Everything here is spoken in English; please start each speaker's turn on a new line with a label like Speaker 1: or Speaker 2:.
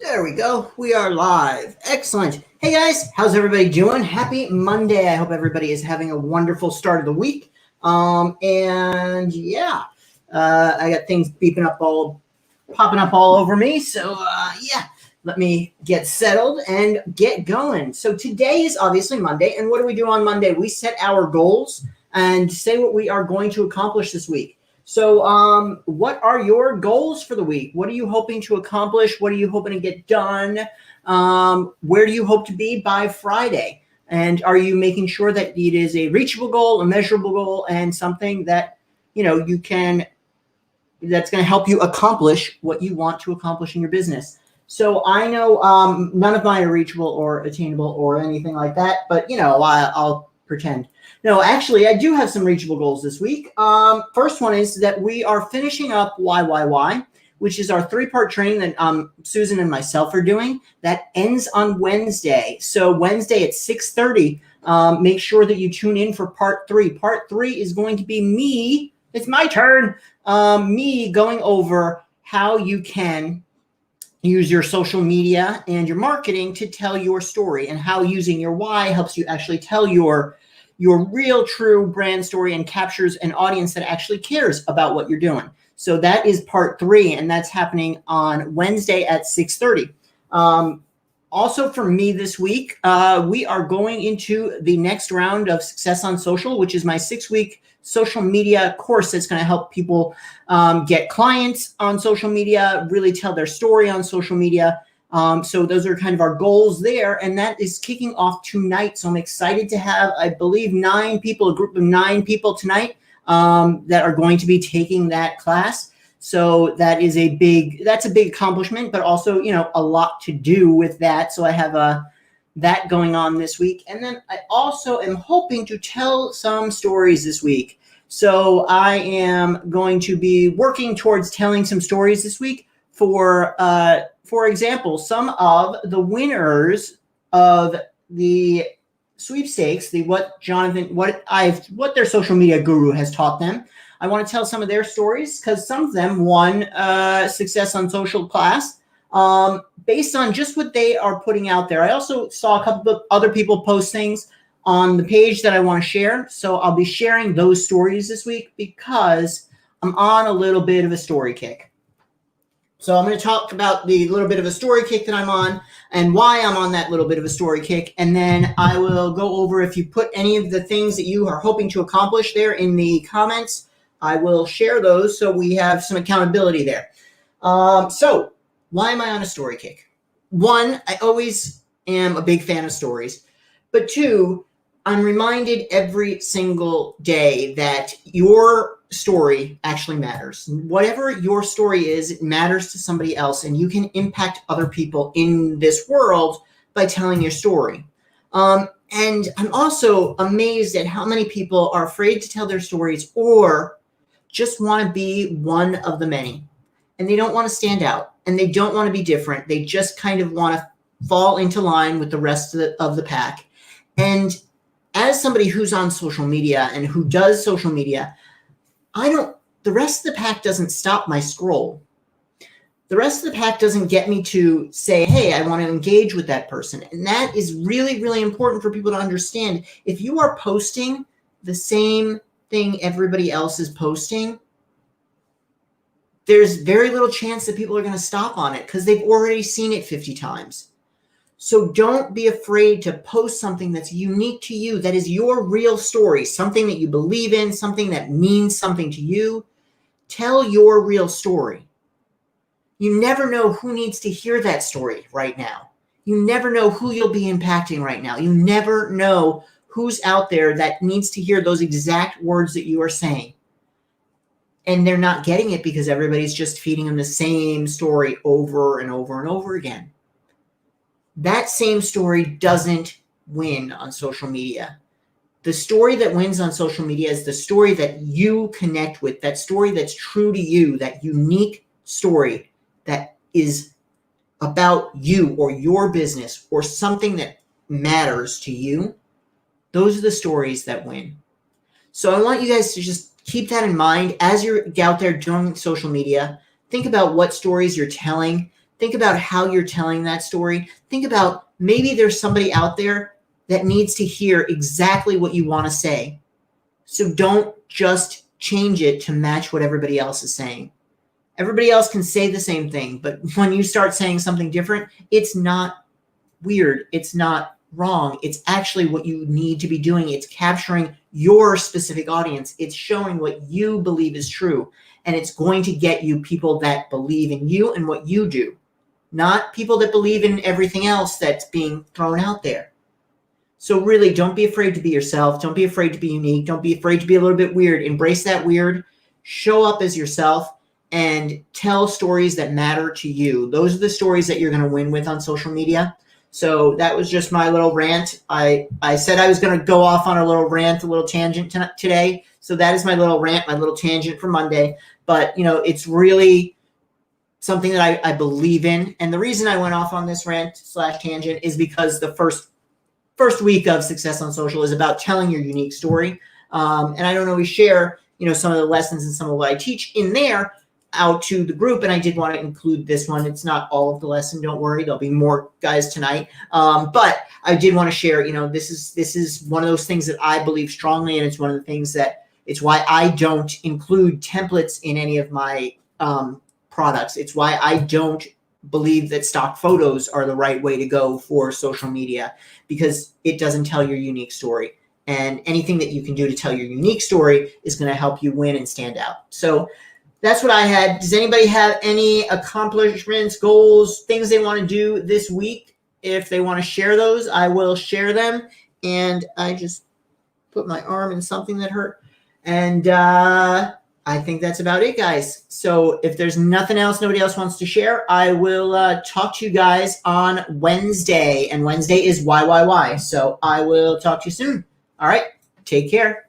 Speaker 1: There we go. We are live. Excellent. Hey guys, how's everybody doing? Happy Monday. I hope everybody is having a wonderful start of the week. And yeah, I got things popping up all over me. So yeah, let me get settled and get going. So today is obviously Monday, and what do we do on Monday? We set our goals and say what we are going to accomplish this week. So, what are your goals for the week? What are you hoping to accomplish? What are you hoping to get done? Where do you hope to be by Friday? And are you making sure that it is a reachable goal, a measurable goal, and something that you can that's going to help you accomplish what you want to accomplish in your business? So I know none of mine are reachable or attainable or anything like that, but I'll pretend. No, actually, I do have some reachable goals this week. First one is that we are finishing up YYY, which is our 3-part training that Susan and myself are doing. That ends on Wednesday. So Wednesday at 6:30, make sure that you tune in for part 3. Part 3 is going to be me. It's my turn. Me going over how you can use your social media and your marketing to tell your story, and how using your why helps you actually tell your real true brand story and captures an audience that actually cares about what you're doing. So that is part 3, and that's happening on Wednesday at 6:30. Also for me this week, we are going into the next round of Success on Social, which is my 6-week social media course that's going to help people get clients on social media, really tell their story on social media. So those are kind of our goals there, and that is kicking off tonight. So I'm excited to have, I believe, a group of 9 people tonight that are going to be taking that class. So that's a big accomplishment, but also, a lot to do with that. So I have that going on this week. And then I also am hoping to tell some stories this week. So I am going to be working towards telling some stories this week. For example, some of the winners of the sweepstakes, what their social media guru has taught them. I want to tell some of their stories because some of them won Success on Social class based on just what they are putting out there. I also saw a couple of other people post things on the page that I want to share. So I'll be sharing those stories this week because I'm on a little bit of a story kick. So I'm going to talk about the little bit of a story kick that I'm on and why I'm on that little bit of a story kick. And then I will go over, if you put any of the things that you are hoping to accomplish there in the comments, I will share those so we have some accountability there. So why am I on a story kick? 1, I always am a big fan of stories. But 2, I'm reminded every single day that your story actually matters. Whatever your story is, it matters to somebody else, and you can impact other people in this world by telling your story. And I'm also amazed at how many people are afraid to tell their stories or just want to be one of the many. And they don't want to stand out, and they don't want to be different. They just kind of want to fall into line with the rest of the pack. And as somebody who's on social media and who does social media, the rest of the pack doesn't stop my scroll. The rest of the pack doesn't get me to say, hey, I want to engage with that person. And that is really, really important for people to understand. If you are posting the same thing everybody else is posting, there's very little chance that people are going to stop on it because they've already seen it 50 times. So don't be afraid to post something that's unique to you, that is your real story, something that you believe in, something that means something to you. Tell your real story. You never know who needs to hear that story right now. You never know who you'll be impacting right now. You never know who's out there that needs to hear those exact words that you are saying. And they're not getting it because everybody's just feeding them the same story over and over and over again. That same story doesn't win on social media. The story that wins on social media is the story that you connect with, that story that's true to you, that unique story that is about you or your business or something that matters to you. Those are the stories that win. So I want you guys to just keep that in mind as you're out there doing social media. Think about what stories you're telling. Think about how you're telling that story. Think about maybe there's somebody out there that needs to hear exactly what you want to say. So don't just change it to match what everybody else is saying. Everybody else can say the same thing, but when you start saying something different, it's not weird. It's not wrong. It's actually what you need to be doing. It's capturing your specific audience. It's showing what you believe is true. And it's going to get you people that believe in you and what you do, not people that believe in everything else that's being thrown out there. So really, don't be afraid to be yourself. Don't be afraid to be unique. Don't be afraid to be a little bit weird. Embrace that weird. Show up as yourself and tell stories that matter to you. Those are the stories that you're going to win with on social media. So that was just my little rant. I said I was going to go off on a little rant, a little tangent today. So that is my little rant, my little tangent for Monday. But, it's really something that I believe in. And the reason I went off on this rant/tangent is because the first week of Success on Social is about telling your unique story. And I don't always share, some of the lessons and some of what I teach in there out to the group. And I did want to include this one. It's not all of the lesson. Don't worry. There'll be more guys tonight. But I did want to share, this is one of those things that I believe strongly. And it's one of the things it's why I don't include templates in any of my products. It's why I don't believe that stock photos are the right way to go for social media, because it doesn't tell your unique story. And anything that you can do to tell your unique story is going to help you win and stand out. So that's what I had. Does anybody have any accomplishments, goals, things they want to do this week? If they want to share those, I will share them. And I just put my arm in something that hurt. And I think that's about it, guys. So if there's nothing else, nobody else wants to share, I will talk to you guys on Wednesday. And Wednesday is YYY. So I will talk to you soon. All right. Take care.